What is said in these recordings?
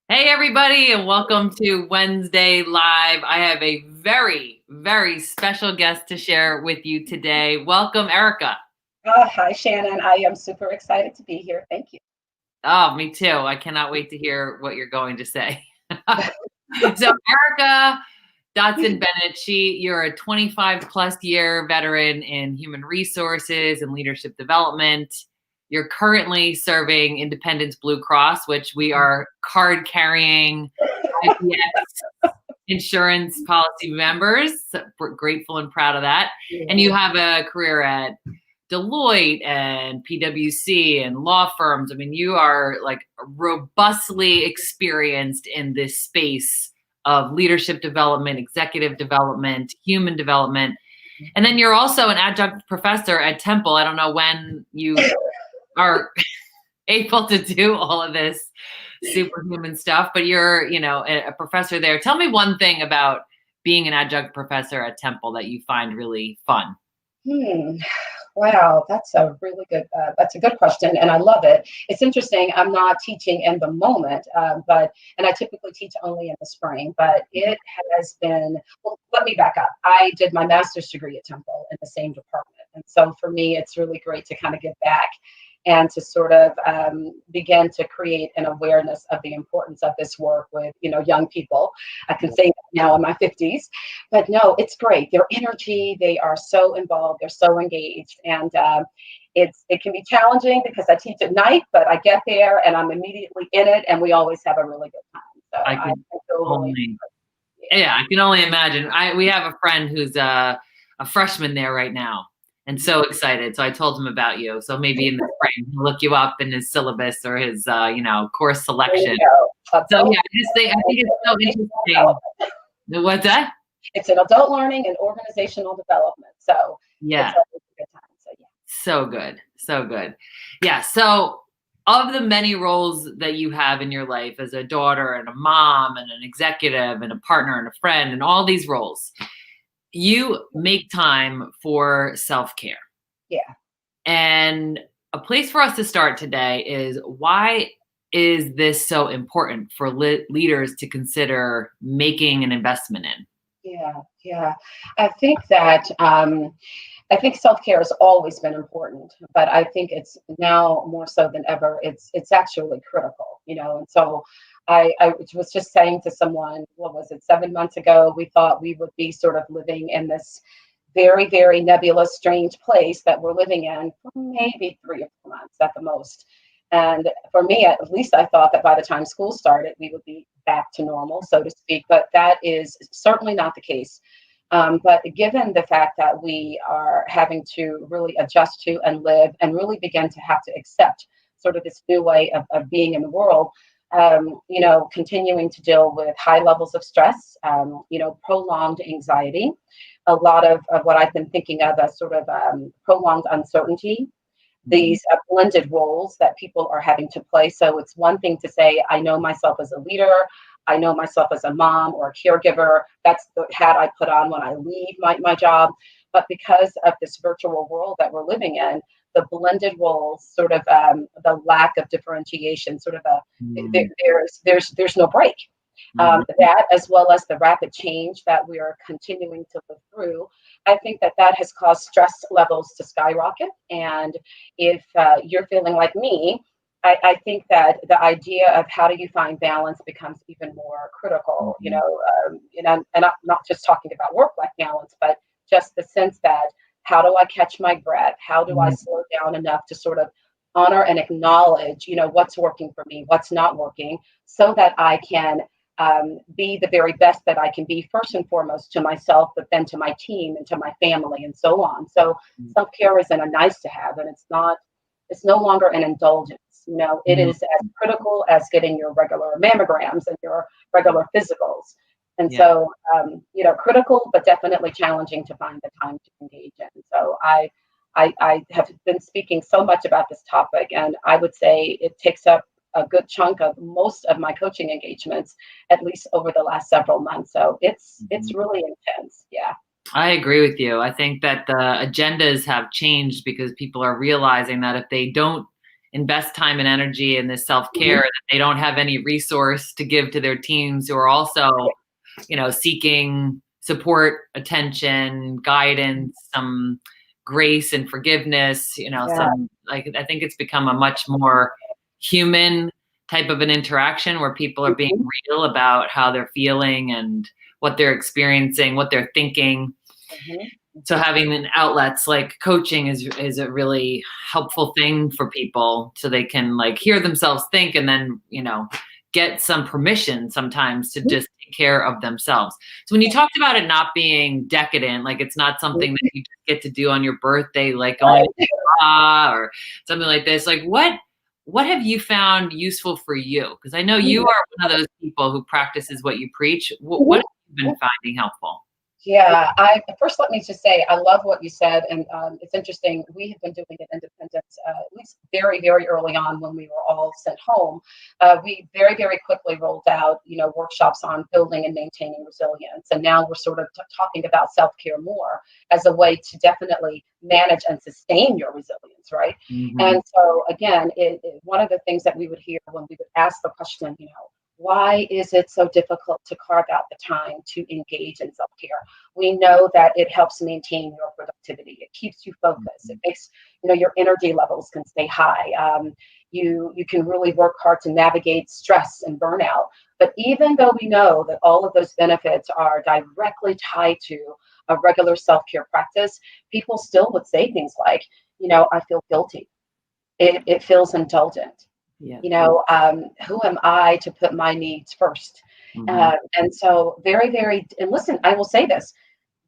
Hey, everybody, and welcome to Wednesday Live. I have a very, very special guest to share with you today. Welcome, Erica. Hi, Shannon. I am super excited to be here. Thank you. Oh, me too. I cannot wait to hear what you're going to say. So, Erica Dotson Bennett, you're a 25 plus year veteran in human resources and leadership development. You're currently serving Independence Blue Cross, which we are card carrying insurance policy members. We're grateful and proud of that. And you have a career at Deloitte and PwC and law firms. I mean, you are like robustly experienced in this space of leadership development, executive development, human development. And then you're also an adjunct professor at Temple. I don't know when you are able to do all of this superhuman stuff, but you're, a professor there. Tell me one thing about being an adjunct professor at Temple that you find really fun. Wow, that's a good question, and I love it. It's interesting. I'm not teaching in the moment, and I typically teach only in the spring. But it has been. Well, let me back up. I did my master's degree at Temple in the same department, and so for me, it's really great to kind of give back and to sort of begin to create an awareness of the importance of this work with young people. I can say that now in my 50s, but no, it's great. Their energy, they are so involved, they're so engaged, and it can be challenging because I teach at night, but I get there and I'm immediately in it, and we always have a really good time. So I can only imagine. We have a friend who's a freshman there right now. And so excited. So I told him about you. So maybe in the spring, he'll look you up in his syllabus or his, course selection. So yeah, I think it's so interesting. What's that? It's an adult learning and organizational development. So yeah, it's always a good time. So yeah. So good. So good. Yeah. So of the many roles that you have in your life as a daughter and a mom and an executive and a partner and a friend and all these roles, you make time for self-care. Yeah. And a place for us to start today is, why is this so important for leaders to consider making an investment in? Yeah. I think that self-care has always been important, but I think it's now more so than ever. It's actually critical, and so I was just saying to someone, what was it, 7 months ago, we thought we would be sort of living in this very, very nebulous, strange place that we're living in for maybe 3 or 4 months at the most. And for me, at least, I thought that by the time school started, we would be back to normal, so to speak. But that is certainly not the case. But given the fact that we are having to really adjust to and live and really begin to have to accept sort of this new way of being in the world, continuing to deal with high levels of stress, prolonged anxiety, a lot of what I've been thinking of as sort of prolonged uncertainty, these blended roles that people are having to play. So it's one thing to say, I know myself as a leader, I know myself as a mom or a caregiver. That's the hat I put on when I leave my job. But because of this virtual world that we're living in, the blended roles, sort of the lack of differentiation, sort of there's no break. That, as well as the rapid change that we are continuing to live through, I think that has caused stress levels to skyrocket. And if you're feeling like me, I think that the idea of how do you find balance becomes even more critical, and I'm not just talking about work-life balance, but just the sense that, how do I catch my breath? How do I slow down enough to sort of honor and acknowledge, what's working for me, what's not working, so that I can be the very best that I can be, first and foremost to myself, but then to my team and to my family and so on. So self-care isn't a nice to have, and it's no longer an indulgence. It is as critical as getting your regular mammograms and your regular physicals. And so, critical, but definitely challenging to find the time to engage in. So I have been speaking so much about this topic, and I would say it takes up a good chunk of most of my coaching engagements, at least over the last several months. So it's really intense. Yeah. I agree with you. I think that the agendas have changed because people are realizing that if invest time and energy in this self-care, that they don't have any resource to give to their teams who are also, seeking support, attention, guidance, some grace and forgiveness, some, like, I think it's become a much more human type of an interaction where people are being real about how they're feeling and what they're experiencing, what they're thinking. So having an outlets like coaching is a really helpful thing for people, so they can like hear themselves think, and then, get some permission sometimes to just take care of themselves. So when you talked about it not being decadent, like it's not something that you just get to do on your birthday, like going to the spa or something like this, like what have you found useful for you? Because I know you are one of those people who practices what you preach. What have you been finding helpful? Yeah, first let me just say I love what you said, and it's interesting. We have been doing it independence at least very, very early on when we were all sent home. We very, very quickly rolled out, workshops on building and maintaining resilience, and now we're sort of talking about self-care more as a way to definitely manage and sustain your resilience, right? And so again, one of the things that we would hear when we would ask the question, why is it so difficult to carve out the time to engage in self-care? We know that it helps maintain your productivity. It keeps you focused. It makes, your energy levels can stay high. You can really work hard to navigate stress and burnout. But even though we know that all of those benefits are directly tied to a regular self-care practice, people still would say things like, I feel guilty. It feels indulgent. Yeah. Who am I to put my needs first? And so very, very, and listen, I will say this,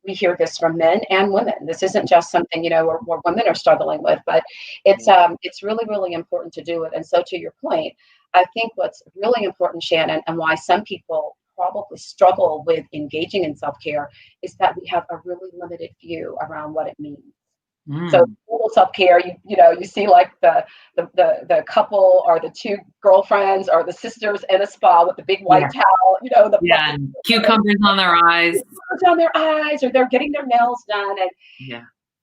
we hear this from men and women. This isn't just something, where women are struggling with, but it's really, really important to do it. And so to your point, I think what's really important, Shannon, and why some people probably struggle with engaging in self-care is that we have a really limited view around what it means. So total self-care, you see like the couple or the two girlfriends or the sisters in a spa with the big white towel, and cucumbers on their eyes. Or they're getting their nails done. And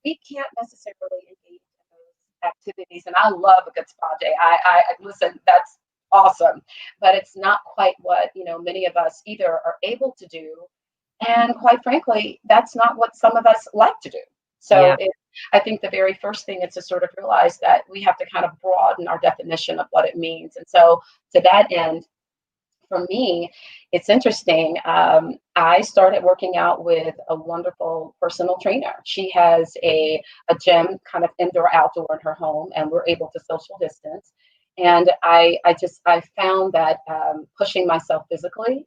we can't necessarily engage in those activities. And I love a good spa day. I listen, that's awesome. But it's not quite what, many of us either are able to do. And quite frankly, that's not what some of us like to do. So I think the very first thing is to sort of realize that we have to kind of broaden our definition of what it means. And so to that end, for me, it's interesting. I started working out with a wonderful personal trainer. She has a gym kind of indoor outdoor in her home, and we're able to social distance. And I found that pushing myself physically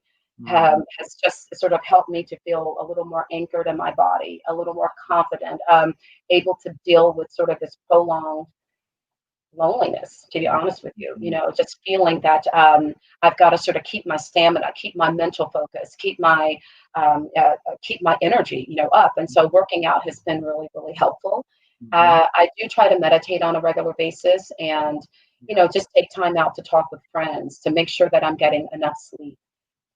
has just sort of helped me to feel a little more anchored in my body, a little more confident, able to deal with sort of this prolonged loneliness, to be honest with you, just feeling that I've got to sort of keep my stamina, keep my mental focus, keep my energy, up. And so working out has been really, really helpful. I do try to meditate on a regular basis and, just take time out to talk with friends to make sure that I'm getting enough sleep.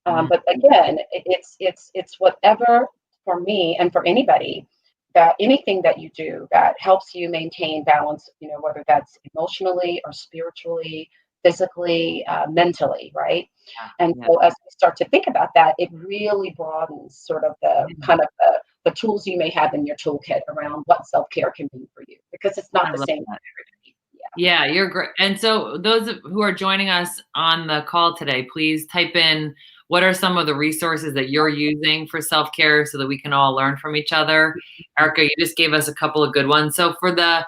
But again, it's whatever for me and for anybody, that anything that you do that helps you maintain balance, whether that's emotionally or spiritually, physically, mentally, right? And so as we start to think about that, it really broadens sort of the kind of the tools you may have in your toolkit around what self-care can mean for you, because it's not the same for everybody. Yeah, you're great. And so those who are joining us on the call today, please type in what are some of the resources that you're using for self-care so that we can all learn from each other. Erica, you just gave us a couple of good ones. So for the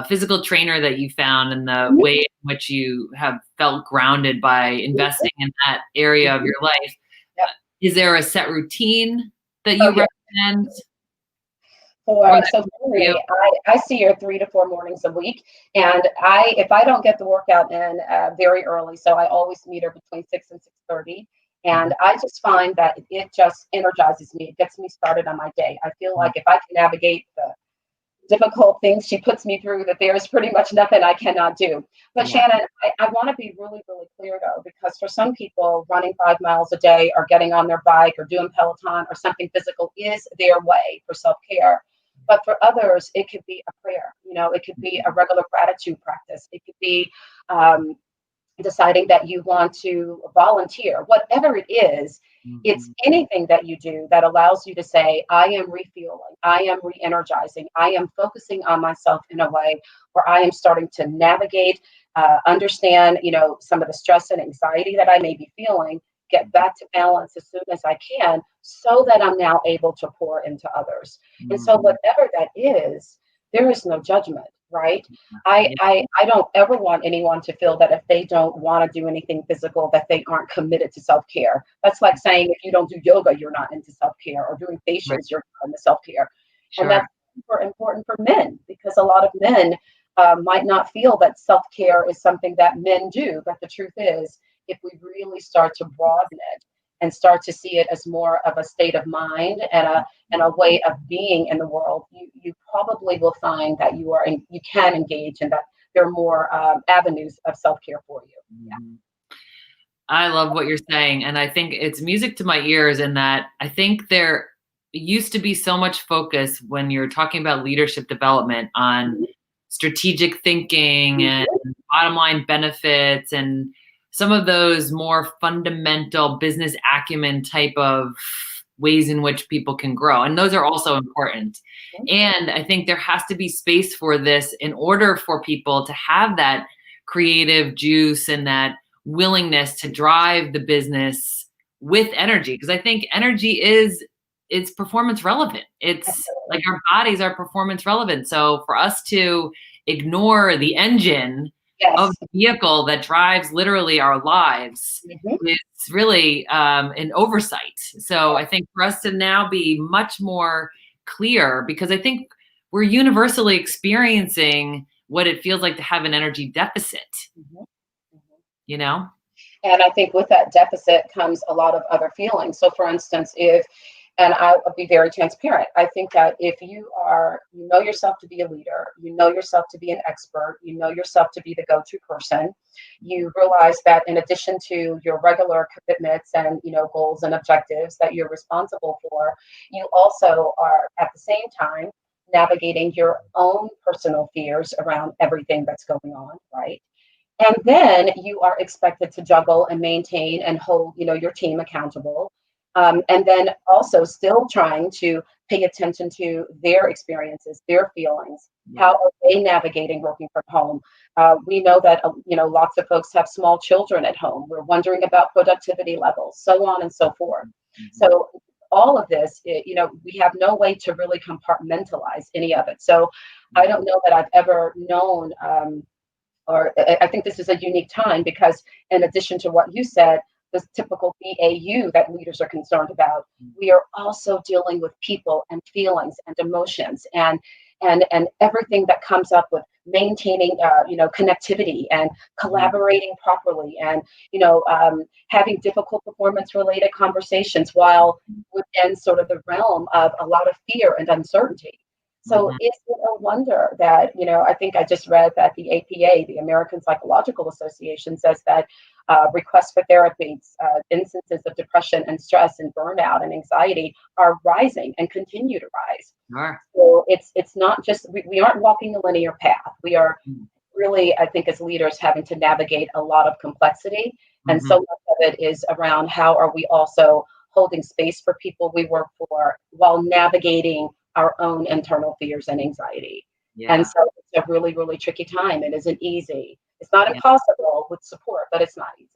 physical trainer that you found and the way in which you have felt grounded by investing in that area of your life, is there a set routine that you recommend? So for me, I see her 3 to 4 mornings a week, and if I don't get the workout in very early, so I always meet her between 6 and 6:30, and I just find that it just energizes me. It gets me started on my day. I feel like if I can navigate the difficult things she puts me through, that there is pretty much nothing I cannot do. But Shannon, I want to be really, really clear though, because for some people, running 5 miles a day or getting on their bike or doing Peloton or something physical is their way for self-care. But for others, it could be a prayer. It could be a regular gratitude practice. It could be um, deciding that you want to volunteer, whatever it is. It's Mhm. anything that you do that allows you to say, I am refueling, I am re energizing, I am focusing on myself in a way where I am starting to navigate, understand, some of the stress and anxiety that I may be feeling, get back to balance as soon as I can, so that I'm now able to pour into others. And so, Mhm. whatever that is, there is no judgment, right? I, Yeah. I I don't ever want anyone to feel that if they don't want to do anything physical, that they aren't committed to self-care. That's like saying if you don't do yoga, you're not into self-care, or doing Right. facials, you're not into self-care. And Sure. that's super important for men, because a lot of men might not feel that self-care is something that men do. But the truth is, if we really start to broaden it and start to see it as more of a state of mind and a way of being in the world, you probably will find that you can engage, and that there are more avenues of self-care for you. Yeah. Mhm. I love what you're saying. And I think it's music to my ears in that I think there used to be so much focus when you're talking about leadership development on strategic thinking and Mhm. bottom line benefits and some of those more fundamental business acumen type of ways in which people can grow. And those are also important. And I think there has to be space for this in order for people to have that creative juice and that willingness to drive the business with energy, because I think energy is it's performance relevant. It's like our bodies are performance relevant. So for us to ignore the engine of Yes. the vehicle that drives literally our lives, Mhm. it's really an oversight. So I think for us to now be much more clear, because I think we're universally experiencing what it feels like to have an energy deficit, Mhm. Mhm. you know? And I think with that deficit comes a lot of other feelings. So, for instance, and I'll be very transparent, I think that if you know yourself to be a leader, you know yourself to be an expert, you know yourself to be the go to person, you realize that in addition to your regular commitments and, goals and objectives that you're responsible for, you also are at the same time navigating your own personal fears around everything that's going on, right? And then you are expected to juggle and maintain and hold, your team accountable. And then also still trying to pay attention to their experiences, their feelings. How Yeah. are they navigating working from home? We know that, lots of folks have small children at home. We're wondering about productivity levels, so on and so forth. Mhm. So all of this, we have no way to really compartmentalize any of it. So I don't know that I've ever known, or I think this is a unique time, because in addition to what you said, this typical BAU that leaders are concerned about, we are also dealing with people and feelings and emotions and everything that comes up with maintaining connectivity and Mhm. collaborating properly, and having difficult performance related conversations while within sort of the realm of a lot of fear and uncertainty. So Mhm. is it a wonder that, I think I just read that the APA, the American Psychological Association, says that requests for therapy, instances of depression and stress and burnout and anxiety are rising and continue to rise. Sure. So it's not just, we aren't walking a linear path. We are really, I think, as leaders, having to navigate a lot of complexity. And so Mhm. much of it is around how are we also holding space for people we work for while navigating our own internal fears and anxiety. And Yeah. so it's a really, really tricky time. It isn't easy. It's not Yeah. impossible with support, but it's not easy.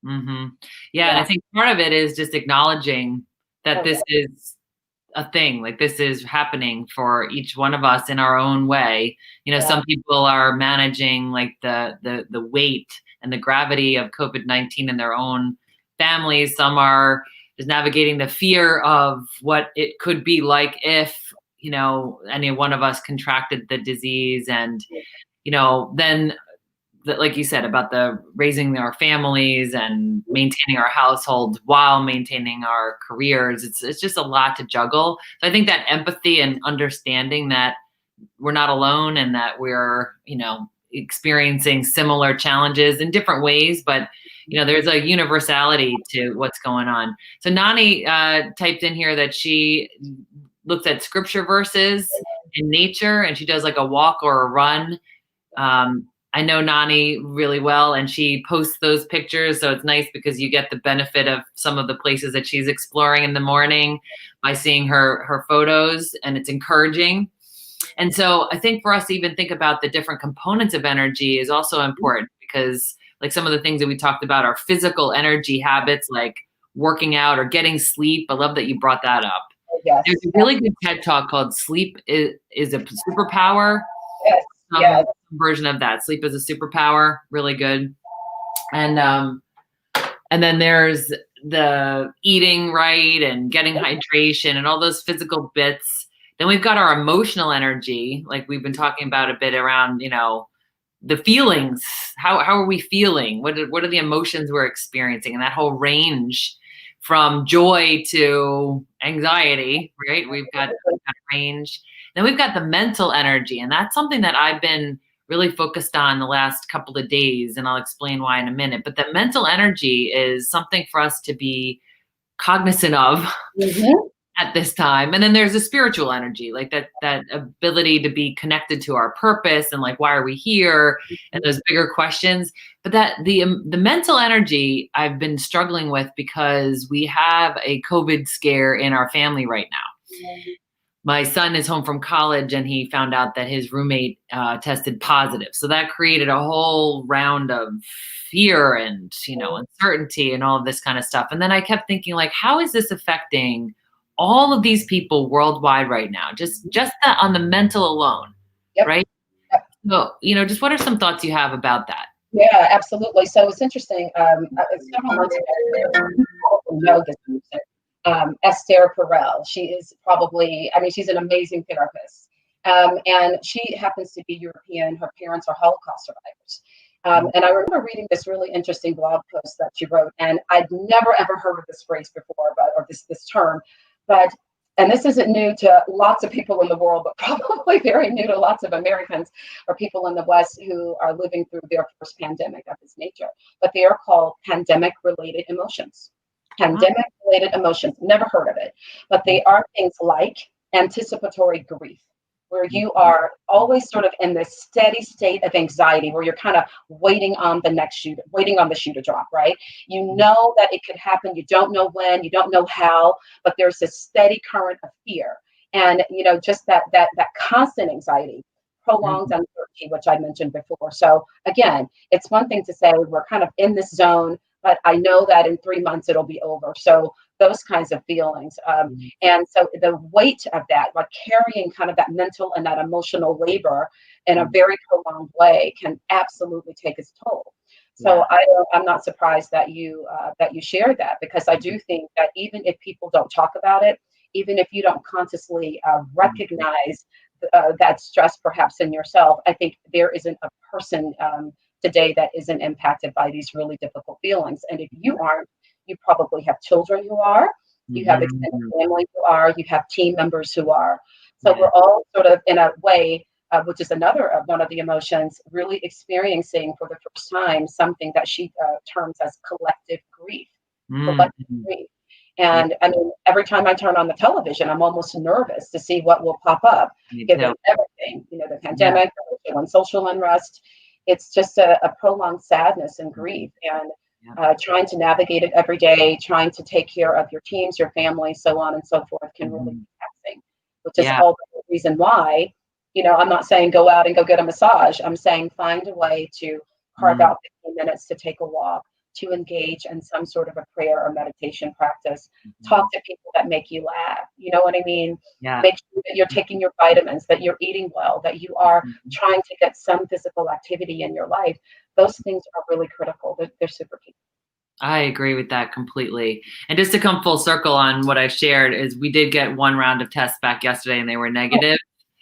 Mhm. Yeah, and I Yeah. think part of it is just acknowledging that Oh, this yeah. is a thing, like this is happening for each one of us in our own way. Yeah. Some people are managing like the weight and the gravity of COVID-19 in their own families. Some are just navigating the fear of what it could be like if, any one of us contracted the disease. And, then like you said about the raising our families and maintaining our households while maintaining our careers. It's just a lot to juggle. So I think that empathy and understanding that we're not alone and that we're, experiencing similar challenges in different ways, but there's a universality to what's going on. So Nani typed in here that she looks at scripture verses in nature, and she does like a walk or a run. I know Nani really well, and she posts those pictures. So it's nice because you get the benefit of some of the places that she's exploring in the morning by seeing her photos, and it's encouraging. And so I think for us to even think about the different components of energy is also important, because like some of the things that we talked about are physical energy habits, like working out or getting sleep. I love that you brought that up. Yes. There's a really good TED talk called Sleep is a Superpower. Yes. Yes. Version of that. Sleep is a superpower. Really good. And then there's the eating right and getting hydration and all those physical bits. Then we've got our emotional energy, like we've been talking about a bit around, the feelings. How are we feeling? What are the emotions we're experiencing? And that whole range from joy to anxiety, right? We've got range. Then we've got the mental energy, and that's something that I've been really focused on the last couple of days, and I'll explain why in a minute. But the mental energy is something for us to be cognizant of at this time. And then there's the spiritual energy, like that ability to be connected to our purpose and like, why are we here? And those bigger questions. But that the mental energy I've been struggling with, because we have a COVID scare in our family right now. My son is home from college, and he found out that his roommate tested positive. So that created a whole round of fear and, uncertainty and all of this kind of stuff. And then I kept thinking, like, how is this affecting all of these people worldwide right now? Just that on the mental alone, right? Yep. So, just what are some thoughts you have about that? Yeah, absolutely. So it's interesting. Several months ago, know this person, Esther Perel. She is probably, she's an amazing therapist. And she happens to be European. Her parents are Holocaust survivors. And I remember reading this really interesting blog post that she wrote, and I'd never ever heard of this phrase before, or this term, and this isn't new to lots of people in the world, but probably very new to lots of Americans or people in the West who are living through their first pandemic of this nature. But they are called pandemic-related emotions. Pandemic-related emotions, never heard of it. But they are things like anticipatory grief, where you are always sort of in this steady state of anxiety, where you're kind of waiting on the shoe to drop, right? You know that it could happen. You don't know when, you don't know how, but there's this steady current of fear. And, just that constant anxiety, prolonged uncertainty, which I mentioned before. So again, it's one thing to say we're kind of in this zone, but I know that in 3 months it'll be over. So those kinds of feelings. And so the weight of that, like carrying kind of that mental and that emotional labor in a very prolonged way, can absolutely take its toll. So I'm not surprised that you shared that, because I do think that even if people don't talk about it, even if you don't consciously recognize that stress perhaps in yourself, I think there isn't a person today that isn't impacted by these really difficult feelings. And if you aren't, you probably have children who are, you have extended family who are, you have team members who are. So we're all sort of in a way, which is another one of the emotions, really experiencing for the first time something that she terms as collective grief. Collective grief. And every time I turn on the television, I'm almost nervous to see what will pop up, given everything, the pandemic, and social unrest. It's just a prolonged sadness and grief, and trying to navigate it every day, trying to take care of your teams, your family, so on and so forth, can really be taxing, which is all the reason why, I'm not saying go out and go get a massage. I'm saying find a way to carve out 15 minutes to take a walk, to engage in some sort of a prayer or meditation practice, talk to people that make you laugh. You know what I mean? Make sure that you're taking your vitamins, that you're eating well, that you are trying to get some physical activity in your life. Those things are really critical. They're super key. I agree with that completely. And just to come full circle on what I shared, is we did get one round of tests back yesterday, and they were negative.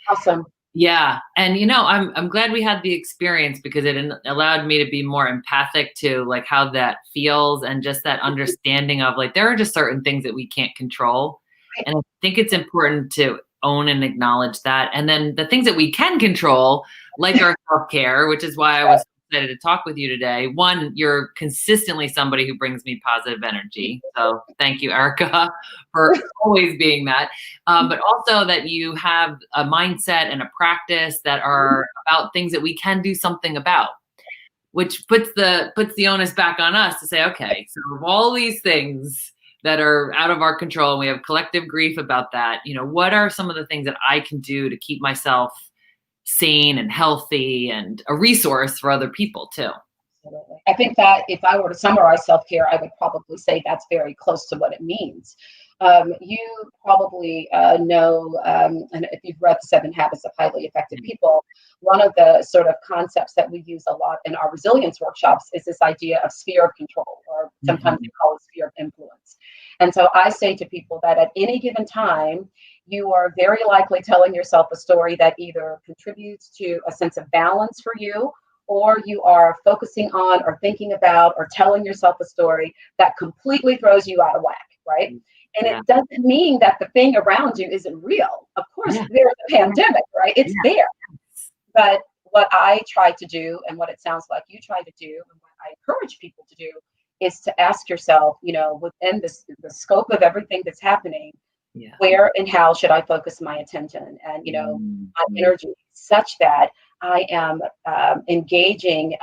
Awesome. Yeah. And, I'm glad we had the experience, because it allowed me to be more empathic to like how that feels, and just that understanding of like, there are just certain things that we can't control. And I think it's important to own and acknowledge that. And then the things that we can control, like our self-care, which is why I was excited to talk with you today. One, you're consistently somebody who brings me positive energy. So thank you, Erica, for always being that. But also that you have a mindset and a practice that are about things that we can do something about, which puts the onus back on us to say, okay, so of all these things that are out of our control, and we have collective grief about that, what are some of the things that I can do to keep myself sane and healthy and a resource for other people too? Absolutely. I think that if I were to summarize self-care, I would probably say that's very close to what it means. You probably know, and if you've read The 7 Habits of Highly Effective People, one of the sort of concepts that we use a lot in our resilience workshops is this idea of sphere of control, or sometimes we call it sphere of influence. And so I say to people that at any given time, you are very likely telling yourself a story that either contributes to a sense of balance for you, or you are focusing on or thinking about or telling yourself a story that completely throws you out of whack, right? And it doesn't mean that the thing around you isn't real. Of course, there's a pandemic, right? It's there. But what I try to do, and what it sounds like you try to do, and what I encourage people to do, is to ask yourself, within the scope of everything that's happening, where and how should I focus my attention and, my energy, such that I am engaging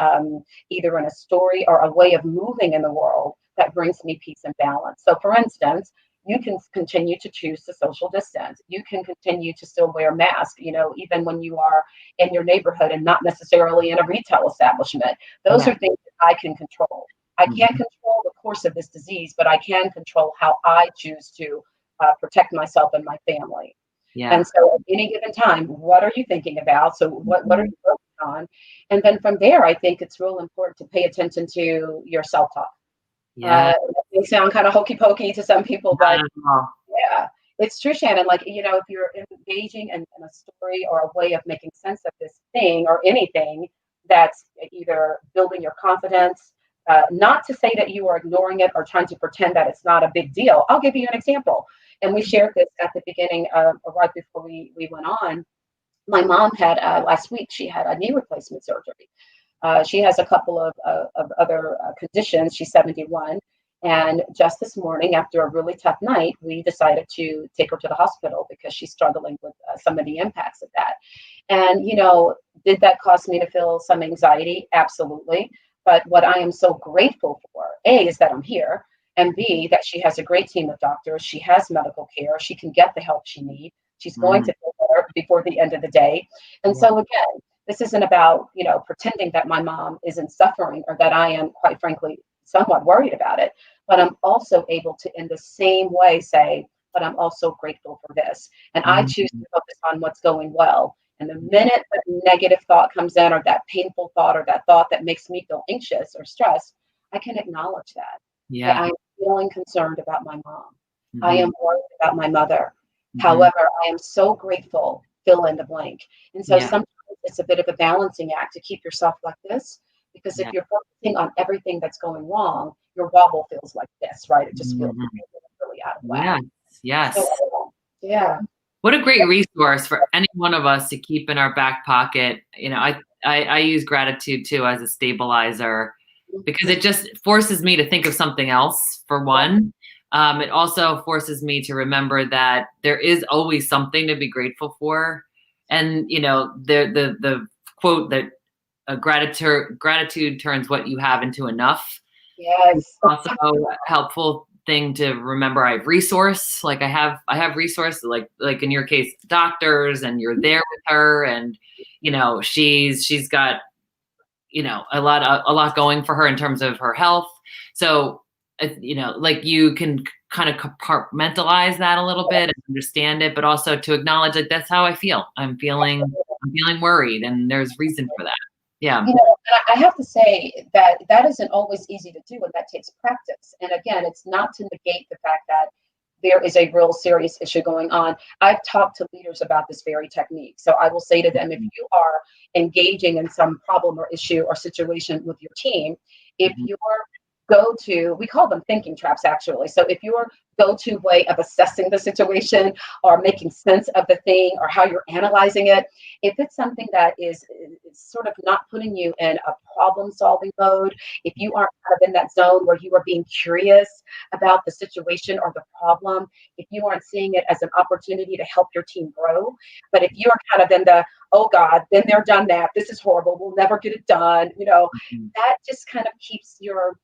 either in a story or a way of moving in the world that brings me peace and balance. So, for instance, you can continue to choose to social distance. You can continue to still wear masks, even when you are in your neighborhood and not necessarily in a retail establishment. Those are things that I can control. I can't control the course of this disease, but I can control how I choose to protect myself and my family. And so at any given time, what are you thinking about? So what are you focused on? And then from there, I think it's real important to pay attention to your self-talk. It may sound kind of hokey pokey to some people, but it's true, Shannon. Like, if you're engaging in a story or a way of making sense of this thing or anything that's either building your confidence, not to say that you are ignoring it or trying to pretend that it's not a big deal. I'll give you an example. And we shared this at the beginning, right before we went on. My mom had, last week, she had a knee replacement surgery. She has a couple of other conditions. She's 71. And just this morning, after a really tough night, we decided to take her to the hospital because she's struggling with some of the impacts of that. And, did that cause me to feel some anxiety? Absolutely. But what I am so grateful for, A, is that I'm here, and B, that she has a great team of doctors. She has medical care. She can get the help she needs. She's going to feel better before the end of the day. And so again, this isn't about, pretending that my mom isn't suffering or that I am, quite frankly, somewhat worried about it. But I'm also able to, in the same way, say, but I'm also grateful for this. And I choose to focus on what's going well. And the minute that negative thought comes in, or that painful thought, or that thought that makes me feel anxious or stressed, I can acknowledge that. That I'm feeling concerned about my mom. I am worried about my mother. However, I am so grateful, fill in the blank. And so sometimes it's a bit of a balancing act to keep yourself like this, because if you're focusing on everything that's going wrong, your wobble feels like this, right? It just feels really out of whack. Yes. So, What a great resource for any one of us to keep in our back pocket. I use gratitude too as a stabilizer, because it just forces me to think of something else, for one. It also forces me to remember that there is always something to be grateful for. And, the quote that gratitude turns what you have into enough. Yes. Also a helpful thing to remember. I have resource, like I have resources, like in your case, doctors, and you're there with her, and, she's got, a lot going for her in terms of her health. So, like you can kind of compartmentalize that a little bit and understand it, but also to acknowledge that that's how I feel. I'm feeling worried, and there's reason for that. Yeah. I have to say that isn't always easy to do, and that takes practice. And again, it's not to negate the fact that there is a real serious issue going on. I've talked to leaders about this very technique. So I will say to them, if you are engaging in some problem or issue or situation with your team, if you're go-to, we call them thinking traps actually. So if your go-to way of assessing the situation or making sense of the thing or how you're analyzing it, if it's something that is sort of not putting you in a problem-solving mode, if you aren't kind of in that zone where you are being curious about the situation or the problem, if you aren't seeing it as an opportunity to help your team grow, but if you're kind of in the, oh God, been there, done that, this is horrible, we'll never get it done, that just kind of keeps your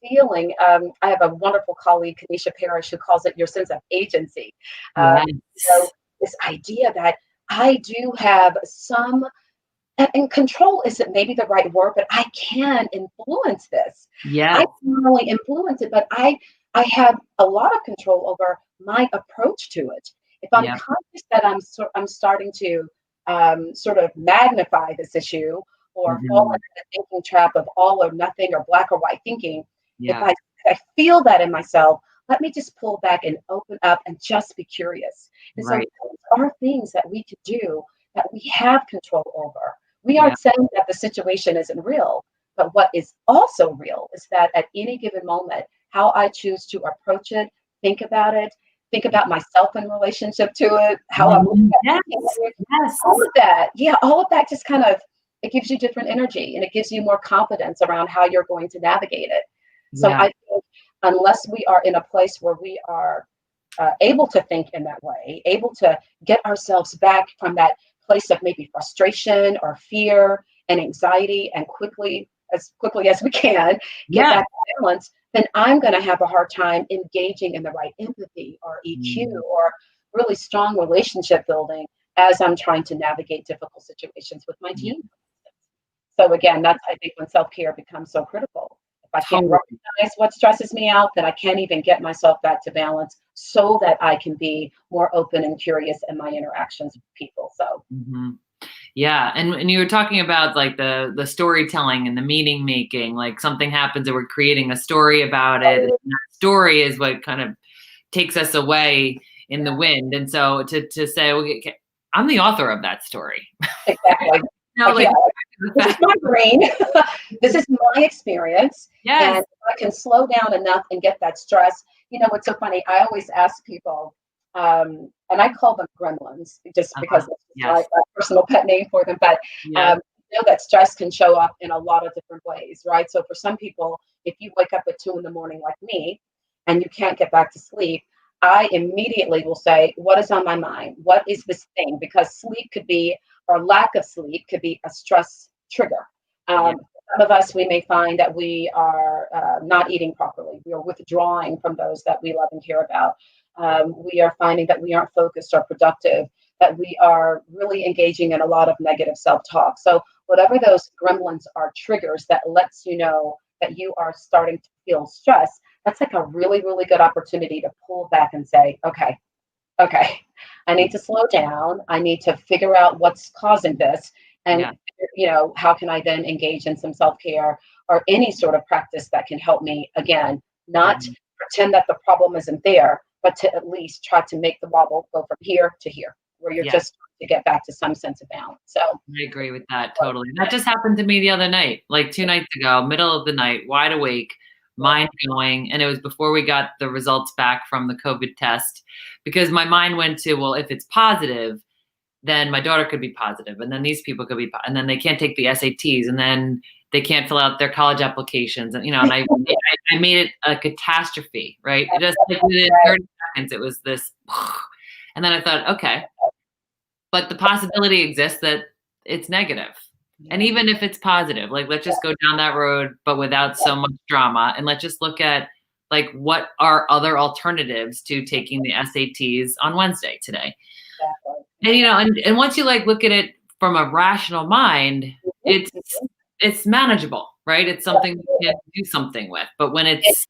feeling. I have a wonderful colleague, Kanisha Parrish, who calls it your sense of agency. Yes. This idea that I do have some, and control isn't maybe the right word, but I can influence this. Yes. I can not only influence it, but I have a lot of control over my approach to it. If I'm conscious that I'm starting to sort of magnify this issue or fall into the thinking trap of all or nothing or black or white thinking, if I feel that in myself, let me just pull back and open up and just be curious. And so those are things that we can do that we have control over. We aren't saying that the situation isn't real, but what is also real is that at any given moment, how I choose to approach it, think about myself in relationship to it, how I'm looking at it, all of that. Yeah, all of that just kind of, it gives you different energy and it gives you more confidence around how you're going to navigate it. So I think unless we are in a place where we are able to think in that way, able to get ourselves back from that place of maybe frustration or fear and anxiety and as quickly as we can get back to balance, then I'm going to have a hard time engaging in the right empathy or EQ or really strong relationship building as I'm trying to navigate difficult situations with my team. So again, that's, I think, when self-care becomes so critical. If I can't recognize what stresses me out, then I can't even get myself back to balance so that I can be more open and curious in my interactions with people. So. Yeah. And you were talking about like the storytelling and the meaning making, like something happens and we're creating a story about it. And that story is what kind of takes us away in the wind. And so to say, okay, I'm the author of that story. Exactly. This is my brain. This is my experience. Yes. And if I can slow down enough and get that stress, it's so funny. I always ask people, and I call them gremlins just because it's my personal pet name for them. But that stress can show up in a lot of different ways, right? So for some people, if you wake up at 2 a.m. like me, and you can't get back to sleep, I immediately will say, what is on my mind? What is this thing? Because sleep could be, or lack of sleep could be a stress trigger. Some of us, we may find that we are not eating properly. We are withdrawing from those that we love and care about. We are finding that we aren't focused or productive, that we are really engaging in a lot of negative self-talk. So whatever those gremlins are triggers that lets you know that you are starting to feel stress, that's like a really, really good opportunity to pull back and say, okay, I need to slow down. I need to figure out what's causing this. And, how can I then engage in some self-care or any sort of practice that can help me, again, not pretend that the problem isn't there, but to at least try to make the wobble go from here to here, where you're just to get back to some sense of balance. So I agree with that totally. That just happened to me the other night, like 2 nights ago, middle of the night, wide awake, mind going. And it was before we got the results back from the COVID test, because my mind went to, well, if it's positive, then my daughter could be positive, and then these people could be, and then they can't take the SATs, and then they can't fill out their college applications. And, and I made it a catastrophe, right? It just like within 30 seconds, it was this. And then I thought, okay, but the possibility exists that it's negative. And even if it's positive, like, let's just go down that road, but without so much drama. And let's just look at like, what are other alternatives to taking the SATs on Wednesday today? And, and once you like look at it from a rational mind, it's manageable, right? It's something you can do something with. But when it's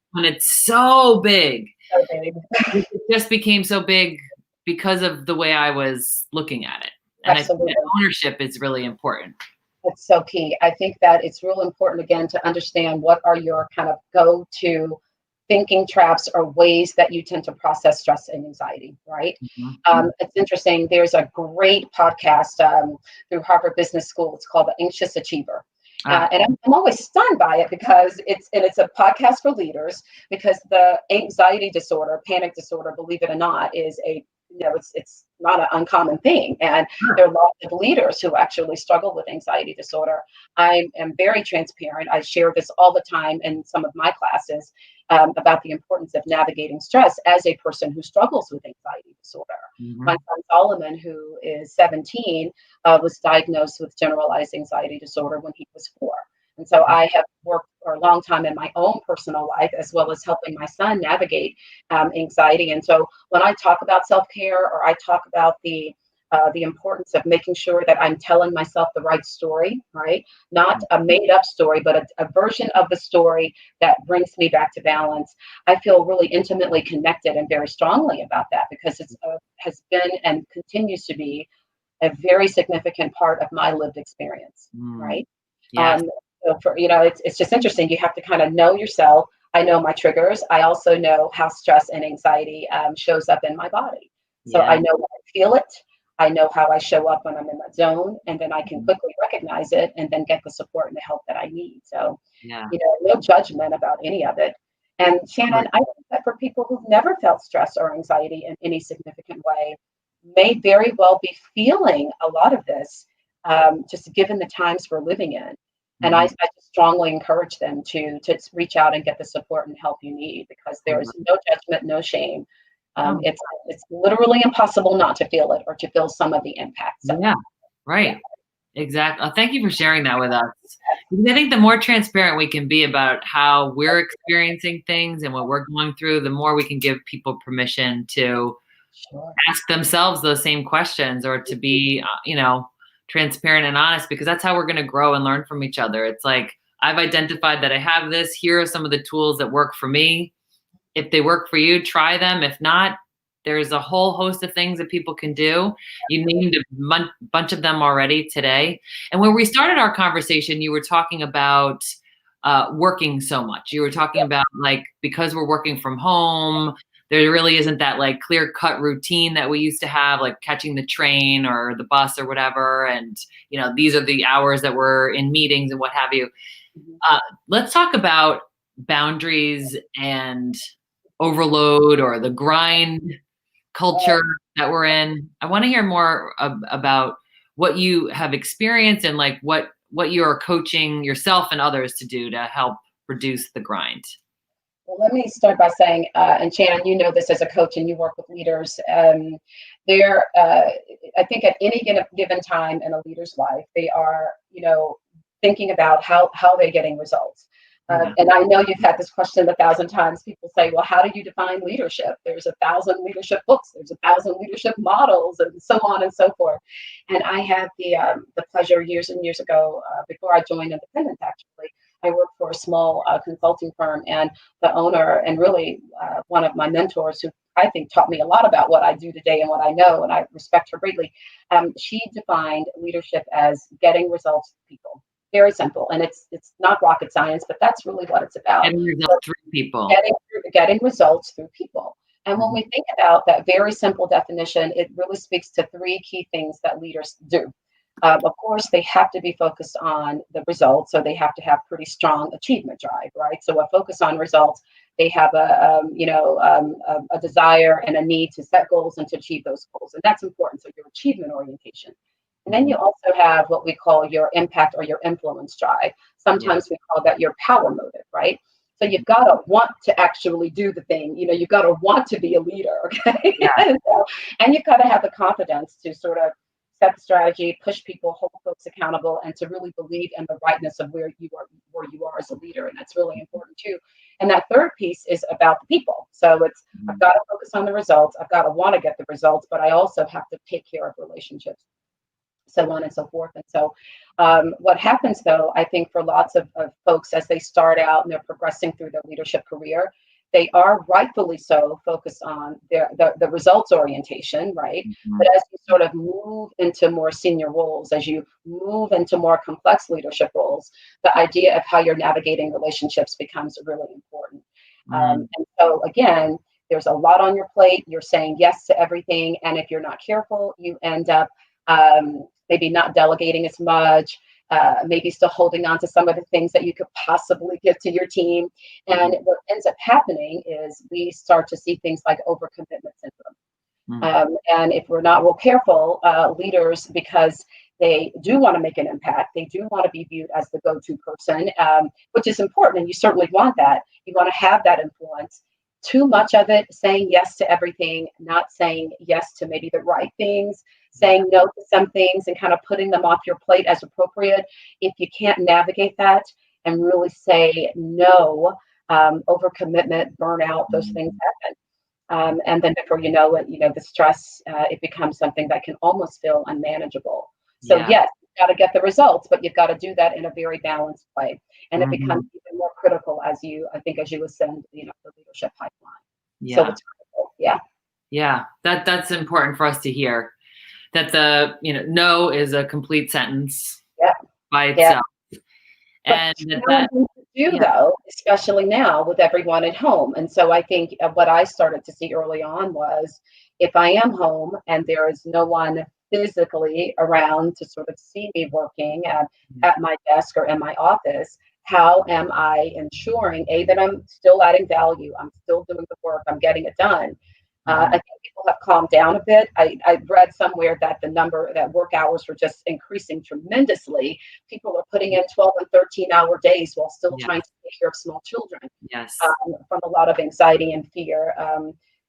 so big, it just became so big because of the way I was looking at it. And I think that ownership is really important. It's so key. I think that it's real important, again, to understand what are your kind of go-to thinking traps or ways that you tend to process stress and anxiety, right? It's interesting. There's a great podcast through Harvard Business School. It's called The Anxious Achiever. And I'm always stunned by it because it's a podcast for leaders, because the anxiety disorder, panic disorder, believe it or not, is it's not an uncommon thing. And there are lots of leaders who actually struggle with anxiety disorder. I am very transparent. I share this all the time in some of my classes, about the importance of navigating stress as a person who struggles with anxiety disorder. My son Solomon, who is 17, was diagnosed with generalized anxiety disorder when he was 4. And so I have worked for a long time in my own personal life, as well as helping my son navigate anxiety. And so when I talk about self-care, or I talk about the importance of making sure that I'm telling myself the right story, right? Not a made up story, but a version of the story that brings me back to balance. I feel really intimately connected and very strongly about that, because it has been and continues to be a very significant part of my lived experience, right? Yes. So it's just interesting. You have to kind of know yourself. I know my triggers. I also know how stress and anxiety shows up in my body. So I know when I feel it. I know how I show up when I'm in that zone, and then I can quickly recognize it and then get the support and the help that I need. So, no judgment about any of it. And Shannon, I think that for people who've never felt stress or anxiety in any significant way, may very well be feeling a lot of this, just given the times we're living in. And I just strongly encourage them to reach out and get the support and help you need, because there is no judgment, no shame. It's literally impossible not to feel it or to feel some of the impact. So, Exactly. Thank you for sharing that with us. Because I think the more transparent we can be about how we're experiencing things and what we're going through, the more we can give people permission to ask themselves those same questions, or to be, transparent and honest, because that's how we're going to grow and learn from each other. It's like, I've identified that I have this. Here are some of the tools that work for me. If they work for you, try them. If not, there's a whole host of things that people can do. You named a bunch of them already today. And when we started our conversation, you were talking about working so much. You were talking about, like, because we're working from home, there really isn't that like clear cut routine that we used to have, like catching the train or the bus or whatever. And, these are the hours that we're in meetings and what have you. Let's talk about boundaries and overload, or the grind culture that we're in. I want to hear more about what you have experienced, and like what you are coaching yourself and others to do to help reduce the grind. Well, let me start by saying, and Shannon, you know this as a coach and you work with leaders, I think at any given time in a leader's life, they are, thinking about how they're getting results. And I know you've had this question 1,000 times. People say, well, how do you define leadership? There's 1,000 leadership books, there's 1,000 leadership models, and so on and so forth. And I had the pleasure years and years ago, before I joined Independent, actually, I worked for a small consulting firm, and the owner, and really one of my mentors, who I think taught me a lot about what I do today and what I know, and I respect her greatly. She defined leadership as getting results for people. Very simple, and it's not rocket science, but that's really what it's about. Getting results through people. Getting results through people. And when we think about that very simple definition, it really speaks to 3 key things that leaders do. Of course, they have to be focused on the results, so they have to have pretty strong achievement drive, right? So a focus on results, they have a desire and a need to set goals and to achieve those goals, and that's important. So your achievement orientation. And then you also have what we call your impact or your influence drive. Sometimes we call that your power motive, right? So you've got to want to actually do the thing. You've got to want to be a leader, okay? And you've got to have the confidence to sort of set the strategy, push people, hold folks accountable, and to really believe in the rightness of where you are as a leader. And that's really important too. And that third piece is about the people. So it's, I've got to focus on the results. I've got to want to get the results, but I also have to take care of relationships, so on and so forth. And so what happens, though, I think for lots of folks as they start out and they're progressing through their leadership career, they are rightfully so focused on the results orientation, right? But as you sort of move into more senior roles, as you move into more complex leadership roles, the idea of how you're navigating relationships becomes really important. And so again, there's a lot on your plate. You're saying yes to everything. And if you're not careful, you end up maybe not delegating as much. maybe still holding on to some of the things that you could possibly give to your team. And what ends up happening is we start to see things like overcommitment syndrome. And if we're not real careful, leaders, because they do want to make an impact, they do want to be viewed as the go-to person, which is important, and you certainly want that. You want to have that influence. Too much of it, saying yes to everything, not saying yes to maybe the right things, saying no to some things and kind of putting them off your plate as appropriate. If you can't navigate that and really say no, overcommitment, burnout, those things happen. And then before you know it, the stress, it becomes something that can almost feel unmanageable. So yes, you've got to get the results, but you've got to do that in a very balanced way. And it becomes even more critical as you ascend, the leadership pipeline. So it's critical. Yeah. That's important for us to hear, that the, no is a complete sentence by itself. And that though, especially now with everyone at home. And so I think what I started to see early on was, if I am home and there is no one physically around to sort of see me working at my desk or in my office, how am I ensuring, that I'm still adding value, I'm still doing the work, I'm getting it done. I think people have calmed down a bit. I read somewhere that the number that work hours were just increasing tremendously. People are putting in 12 and 13-hour days while still trying to take care of small children. From a lot of anxiety and fear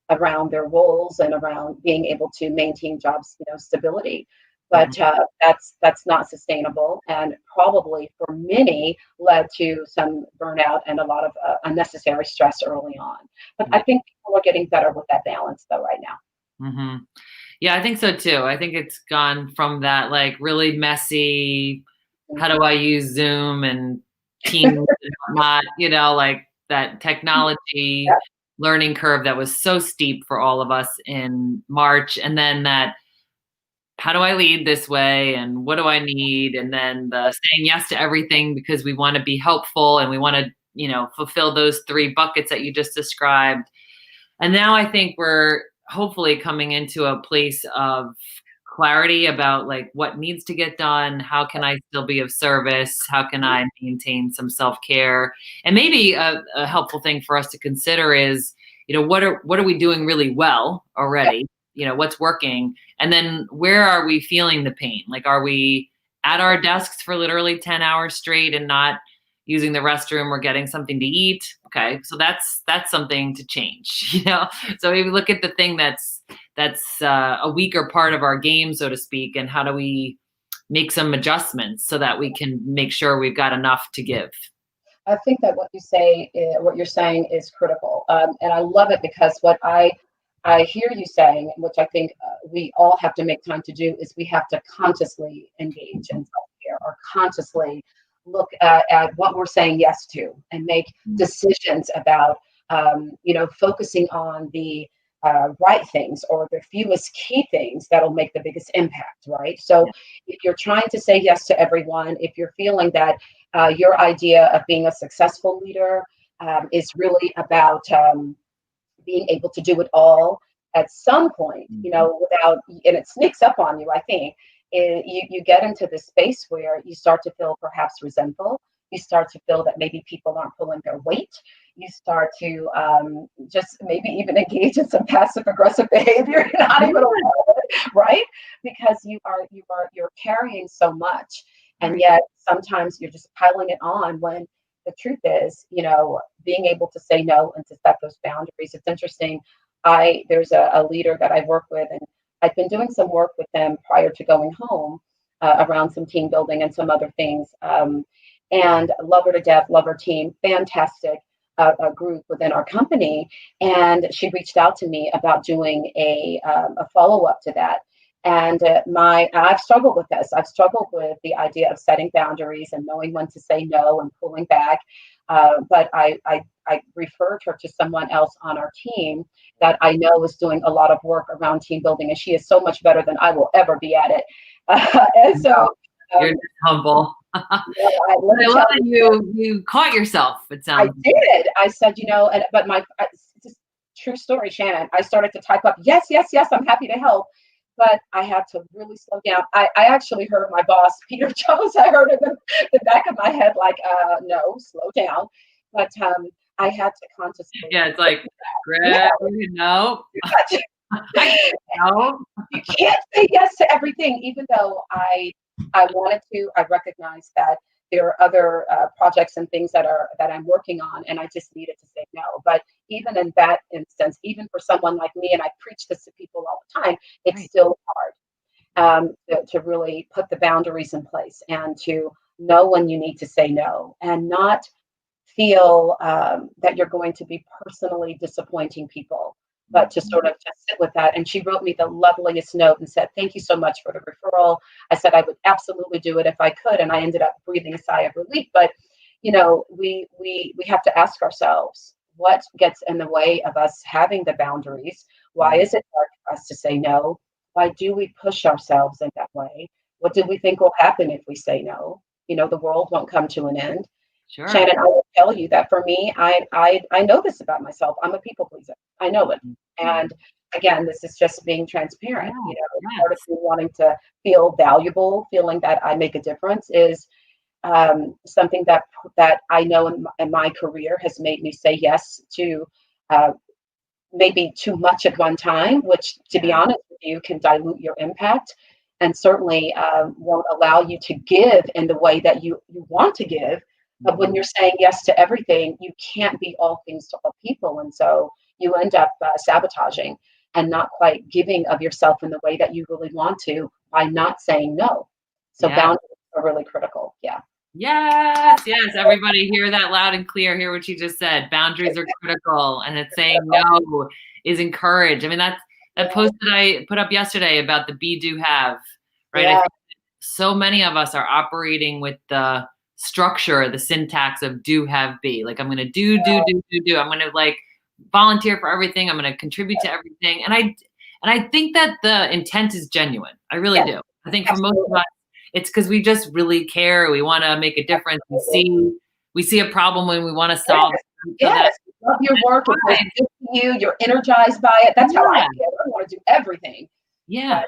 around their roles and around being able to maintain jobs, stability. But that's not sustainable, and probably for many led to some burnout and a lot of unnecessary stress early on. But I think people are getting better with that balance though right now. Yeah, I think so too. I think it's gone from that like really messy, how do I use Zoom and Teams and whatnot, like that technology learning curve that was so steep for all of us in March. And then that, how do I lead this way? And what do I need? And then the saying yes to everything because we want to be helpful and we want to, fulfill those 3 buckets that you just described. And now I think we're hopefully coming into a place of clarity about like what needs to get done. How can I still be of service? How can I maintain some self-care? And maybe a helpful thing for us to consider is, what are we doing really well already? What's working? And then where are we feeling the pain? Like, are we at our desks for literally 10 hours straight and not using the restroom or getting something to eat? Okay. So that's something to change, So maybe look at the thing that's a weaker part of our game, so to speak. And how do we make some adjustments so that we can make sure we've got enough to give? I think that what you're saying is critical. And I love it because what I hear you saying, which I think we all have to make time to do, is we have to consciously engage in self-care or consciously look at what we're saying yes to and make decisions about, focusing on the right things or the fewest key things that'll make the biggest impact, right? So if you're trying to say yes to everyone, if you're feeling that your idea of being a successful leader is really about being able to do it all at some point, without, and it sneaks up on you, I think, you get into this space where you start to feel perhaps resentful. You start to feel that maybe people aren't pulling their weight. You start to just maybe even engage in some passive aggressive behavior. You're not even aware of it, right? Because you're carrying so much, and yet sometimes you're just piling it on when the truth is, being able to say no and to set those boundaries. It's interesting. There's a leader that I work with, and I've been doing some work with them prior to going home around some team building and some other things. And love her to death, love her team, fantastic group within our company. And she reached out to me about doing a follow-up to that. And I've struggled with this. I've struggled with the idea of setting boundaries and knowing when to say no and pulling back. But I referred her to someone else on our team that I know is doing a lot of work around team building, and she is so much better than I will ever be at it. And so you're just humble. I love that you caught yourself. It sounds. I did. I said, but it's just true story, Shannon. I started to type up, yes, I'm happy to help. but I had to really slow down. I actually heard my boss, Peter Jones, I heard in the back of my head, like, no, slow down. But I had to consciously. Yeah, it's like, Yeah. no, no. You can't say yes to everything, even though I wanted to. I recognize that there are other projects and things that I'm working on, and I just needed to say no. But even in that instance, even for someone like me, and I preach this to people all the time, it's Right. still hard to really put the boundaries in place and to know when you need to say no and not feel that you're going to be personally disappointing people, but to sort of just sit with that. And she wrote me the loveliest note and said, "Thank you so much for the referral." I said I would absolutely do it if I could, and I ended up breathing a sigh of relief. But we have to ask ourselves what gets in the way of us having the boundaries. Why is it hard for us to say no? Why do we push ourselves in that way? What do we think will happen if we say no? The world won't come to an end. Sure. Shannon, I will tell you that for me, I know this about myself. I'm a people pleaser. I know it. And again, this is just being transparent. Part of me wanting to feel valuable, feeling that I make a difference is something that I know in my career has made me say yes to maybe too much at one time, which, to be honest with you, can dilute your impact and certainly won't allow you to give in the way that you want to give. But when you're saying yes to everything, you can't be all things to all people. And so you end up sabotaging and not quite giving of yourself in the way that you really want to by not saying no. So boundaries are really critical. Yeah. Yes, everybody hear that loud and clear. Hear what she just said. Boundaries are critical, and it's saying no is encouraged. I mean, that post that I put up yesterday about the be, do, have, right? Yeah. I think so many of us are operating with the structure, the syntax of do, have, be. Like, I'm going to do. I'm going to like volunteer for everything. I'm going to contribute to everything. And I think that the intent is genuine. I really do. I think for most of us, it's because we just really care. We want to make a difference. We see a problem when we want to solve it. Yes, you love your work. It's good to you. You're energized by it. That's how I feel. I want to do everything. Yeah,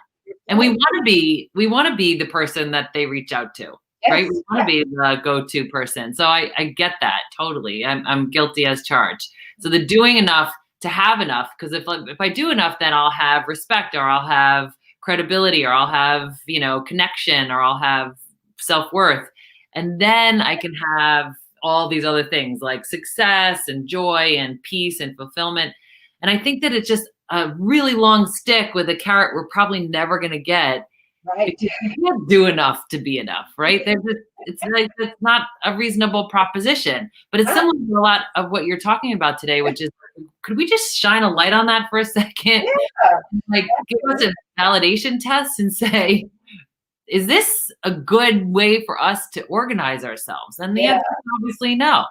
and we want to be the person that they reach out to, right? We want to be the go-to person. So I get that totally. I'm guilty as charged. So the doing enough to have enough, because if I do enough, then I'll have respect, or I'll have credibility, or I'll have, connection, or I'll have self-worth. And then I can have all these other things like success and joy and peace and fulfillment. And I think that it's just a really long stick with a carrot we're probably never going to get. Right. You can't do enough to be enough, right? It's like, it's not a reasonable proposition, but it's similar to a lot of what you're talking about today, which is, could we just shine a light on that for a second? Yeah. Like, give us a validation test and say, is this a good way for us to organize ourselves? And the answer is obviously no.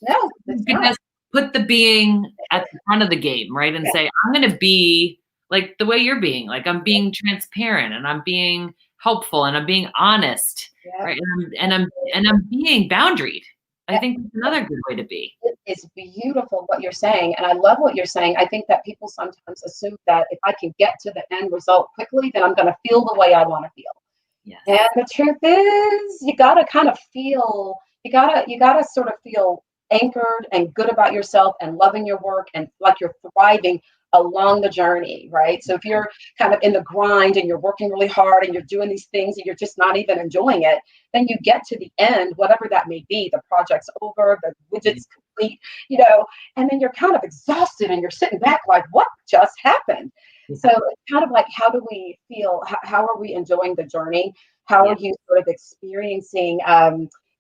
No, you can just put the being at the front of the game, right? And say, I'm going to be like the way you're being. Like, I'm being transparent, and I'm being helpful, and I'm being honest, right? And I'm being boundaried. I think that's another good way to be. It is beautiful what you're saying, and I love what you're saying. I think that people sometimes assume that if I can get to the end result quickly, then I'm going to feel the way I want to feel. Yes. And the truth is, you got to kind of feel. You gotta sort of feel anchored and good about yourself and loving your work and like you're thriving along the journey, right? So if you're kind of in the grind and you're working really hard and you're doing these things and you're just not even enjoying it, then you get to the end, whatever that may be, the project's over, the widget's complete, and then you're kind of exhausted and you're sitting back like, what just happened? So it's kind of like, how do we feel? How are we enjoying the journey? How are you sort of experiencing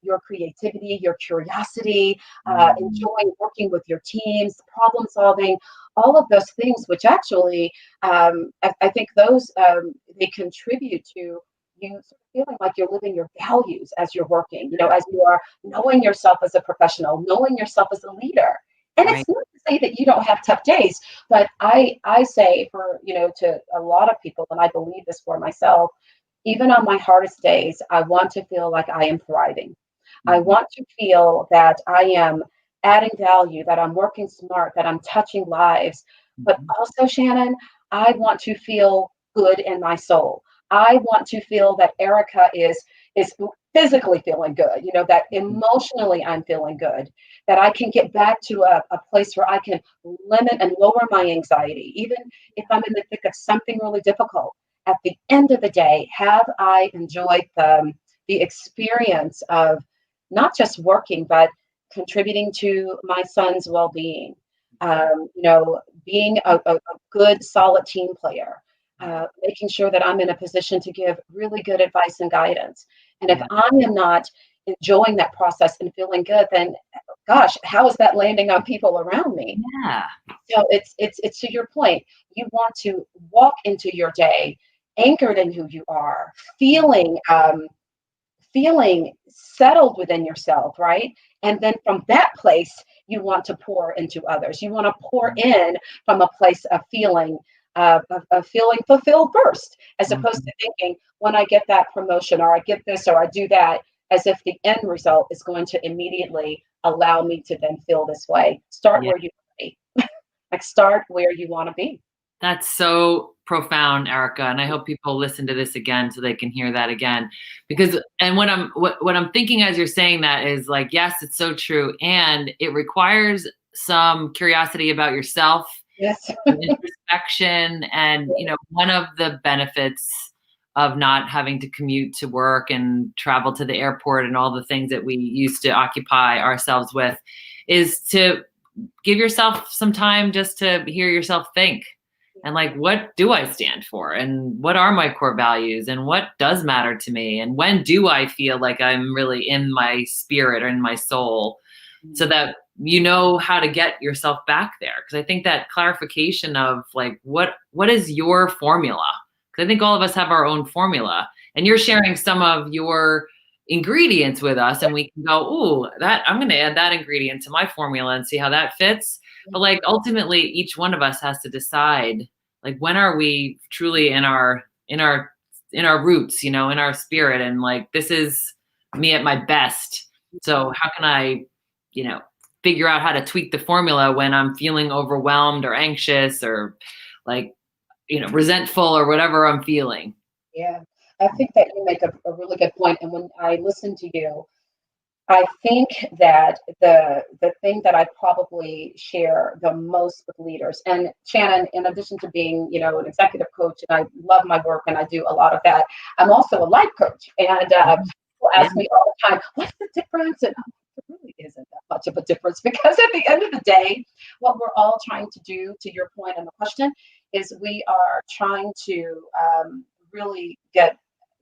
your creativity, your curiosity, enjoying working with your teams, problem solving, all of those things, which actually, I think those, they contribute to you sort of feeling like you're living your values as you're working, as you are knowing yourself as a professional, knowing yourself as a leader. And it's not to say that you don't have tough days, but I say for, to a lot of people, and I believe this for myself, even on my hardest days, I want to feel like I am thriving. I want to feel that I am adding value, that I'm working smart, that I'm touching lives. But also, Shannon, I want to feel good in my soul. I want to feel that Erica is physically feeling good, that emotionally I'm feeling good, that I can get back to a place where I can limit and lower my anxiety, even if I'm in the thick of something really difficult. At the end of the day, have I enjoyed the experience of not just working, but contributing to my son's well-being, being a good, solid team player, making sure that I'm in a position to give really good advice and guidance. And if Yeah. I am not enjoying that process and feeling good, then gosh, how is that landing on people around me? Yeah. So it's to your point. You want to walk into your day anchored in who you are, feeling settled within yourself, right? And then from that place, you want to pour into others. You want to pour in from a place of of feeling fulfilled first, as opposed to thinking, when I get that promotion or I get this or I do that, as if the end result is going to immediately allow me to then feel this way. Start Yeah. where you want to be. Like, start where you want to be. That's so profound, Erica, and I hope people listen to this again so they can hear that again. Because and what I'm thinking as you're saying that is like, yes, it's so true, and it requires some curiosity about yourself, Yes. introspection, and one of the benefits of not having to commute to work and travel to the airport and all the things that we used to occupy ourselves with is to give yourself some time just to hear yourself think. And like, what do I stand for? And what are my core values? And what does matter to me? And when do I feel like I'm really in my spirit or in my soul? So that you know how to get yourself back there. Because I think that clarification of like, what is your formula? Because I think all of us have our own formula. And you're sharing some of your ingredients with us, and we can go, ooh, that I'm going to add that ingredient to my formula and see how that fits. But like ultimately, each one of us has to decide, like, when are we truly in our roots, in our spirit, and like, this is me at my best. So how can I, figure out how to tweak the formula when I'm feeling overwhelmed or anxious or like, resentful or whatever I'm feeling. Yeah, I think that you make a really good point. And when I listen to you, I think that the thing that I probably share the most with leaders, and Shannon, in addition to being, an executive coach, and I love my work and I do a lot of that, I'm also a life coach. And people ask me all the time, what's the difference? And there really isn't that much of a difference, because at the end of the day, what we're all trying to do, to your point on the question, is we are trying to really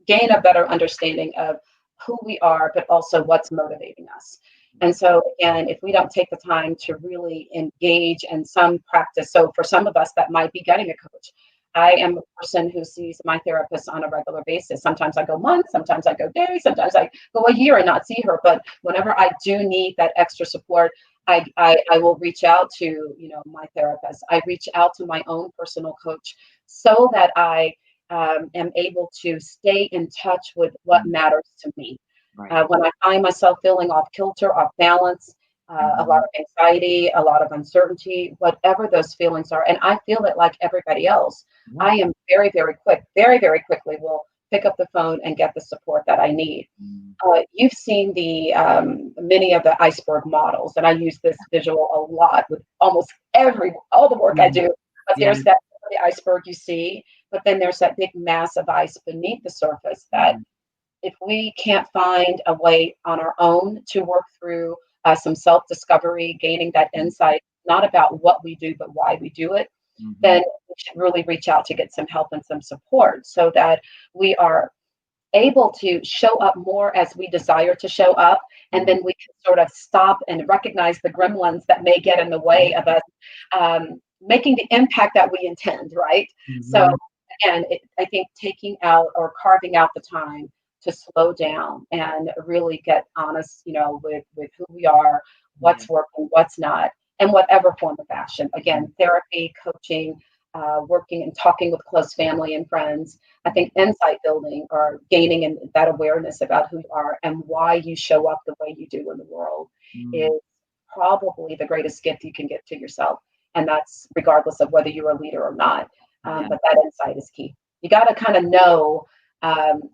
gain a better understanding of who we are, but also what's motivating us. And so, again, if we don't take the time to really engage in some practice, so for some of us, that might be getting a coach. I am a person who sees my therapist on a regular basis. Sometimes I go months, sometimes I go days, sometimes I go a year and not see her. But whenever I do need that extra support, I will reach out to, my therapist. I reach out to my own personal coach so that I am able to stay in touch with what matters to me. Right. When I find myself feeling off kilter, off balance, a lot of anxiety, a lot of uncertainty, whatever those feelings are, and I feel it like everybody else, I am very, very very quickly will pick up the phone and get the support that I need. You've seen the many of the iceberg models, and I use this visual a lot with almost all the work I do. But there's that the iceberg you see, but then there's that big mass of ice beneath the surface that if we can't find a way on our own to work through some self-discovery, gaining that insight, not about what we do, but why we do it, then we should really reach out to get some help and some support so that we are able to show up more as we desire to show up. And then we can sort of stop and recognize the gremlins that may get in the way of us making the impact that we intend, right? So again, I think taking out or carving out the time to slow down and really get honest, with who we are, what's working, what's not, and whatever form of action. Again, therapy, coaching, working and talking with close family and friends. I think insight building or gaining that awareness about who you are and why you show up the way you do in the world is probably the greatest gift you can give to yourself. And that's regardless of whether you're a leader or not. But that insight is key. You got to kind of know,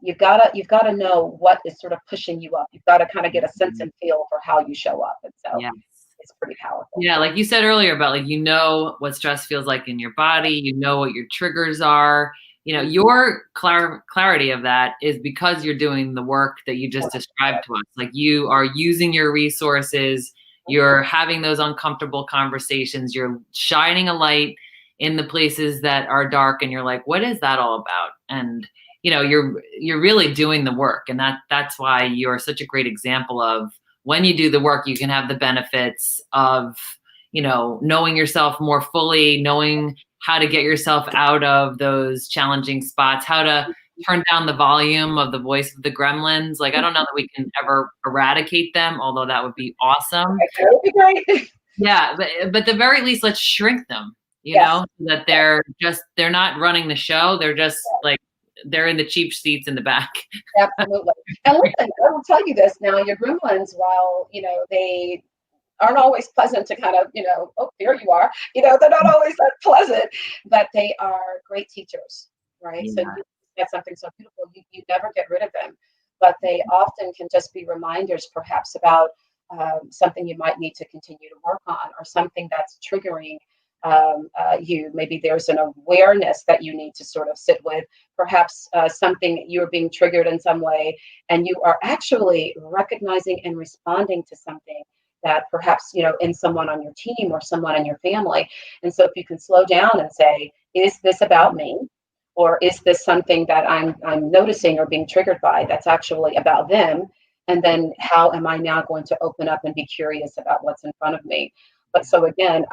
you've got to know what is sort of pushing you up. You've got to kind of get a sense and feel for how you show up. And so Yes. it's pretty powerful. Yeah, like you said earlier about like, you know what stress feels like in your body, you know what your triggers are. You know, your clarity of that is because you're doing the work that you just described to us. Like you are using your resources, you're having those uncomfortable conversations, you're shining a light in the places that are dark, and you're like, what is that all about? And you know, you're really doing the work, and that's why you're such a great example of, when you do the work, you can have the benefits of, you know, knowing yourself more fully, knowing how to get yourself out of those challenging spots, how to turn down the volume of the voice of the gremlins. Like, I don't know that we can ever eradicate them, although that would be awesome. That would be great. Yeah, but at the very least, let's shrink them, you Yes. know, so that they're not running the show. They're just like, they're in the cheap seats in the back. Absolutely. And listen, I will tell you this now, your gremlins, while, you know, they aren't always pleasant to kind of, you know, oh, there you are, you know, they're not always that pleasant, but they are great teachers, right? Yeah. So you get something so beautiful, you never get rid of them, but they often can just be reminders perhaps about something you might need to continue to work on, or something that's triggering you. Maybe there's an awareness that you need to sort of sit with, perhaps something you're being triggered in some way, and you are actually recognizing and responding to something that perhaps, you know, in someone on your team or someone in your family. And so if you can slow down and say, is this about me? Or is this something that I'm noticing or being triggered by that's actually about them? And then how am I now going to open up and be curious about what's in front of me? But so again,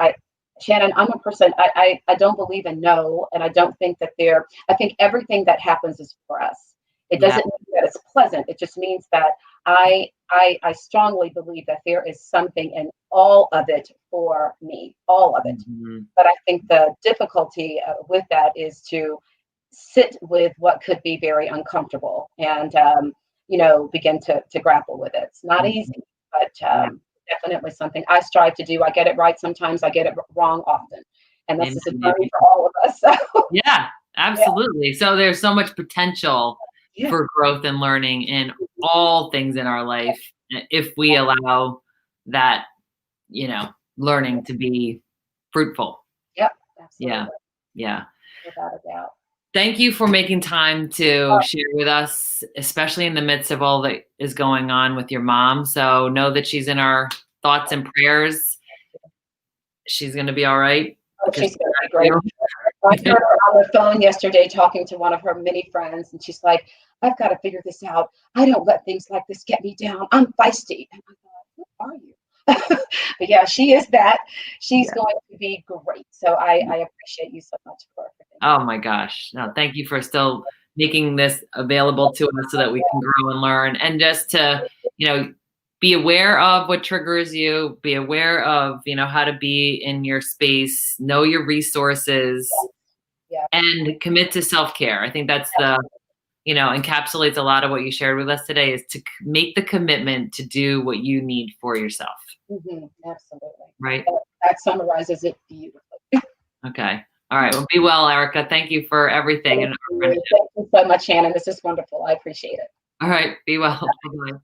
Shannon, I'm a person, I don't believe in no, and I don't think that I think everything that happens is for us. It doesn't mean that it's pleasant. It just means that I strongly believe that there is something in all of it for me, all of it. Mm-hmm. But I think the difficulty with that is to sit with what could be very uncomfortable, and you know, begin to grapple with it. It's not easy, but definitely something I strive to do. I get it right sometimes, I get it wrong often, and this is a journey for all of us. So yeah, absolutely. So there's so much potential yeah. for growth and learning in all things in our life, if we allow that, you know, learning to be fruitful. Yep, absolutely. Yeah. Without a doubt. Thank you for making time to share with us, especially in the midst of all that is going on with your mom. So know that she's in our thoughts and prayers. She's going to be all right. Oh, she's going to be great. I heard her on the phone yesterday talking to one of her many friends, and she's like, I've got to figure this out. I don't let things like this get me down. I'm feisty. And I thought, who are you? But yeah, she is that. She's going to be great. So I appreciate you so much for everything. Oh my gosh. No, thank you for still making this available to us so that we can grow and learn, and just to, you know, be aware of what triggers you, be aware of, you know, how to be in your space, know your resources, and commit to self-care. I think that's you know, encapsulates a lot of what you shared with us today, is to make the commitment to do what you need for yourself. Mm-hmm. Absolutely. Right. That summarizes it beautifully. Okay. All right. Well, be well, Erica. Thank you for everything. Thank you so much, Shannon. This is wonderful. I appreciate it. All right. Be well. Bye-bye.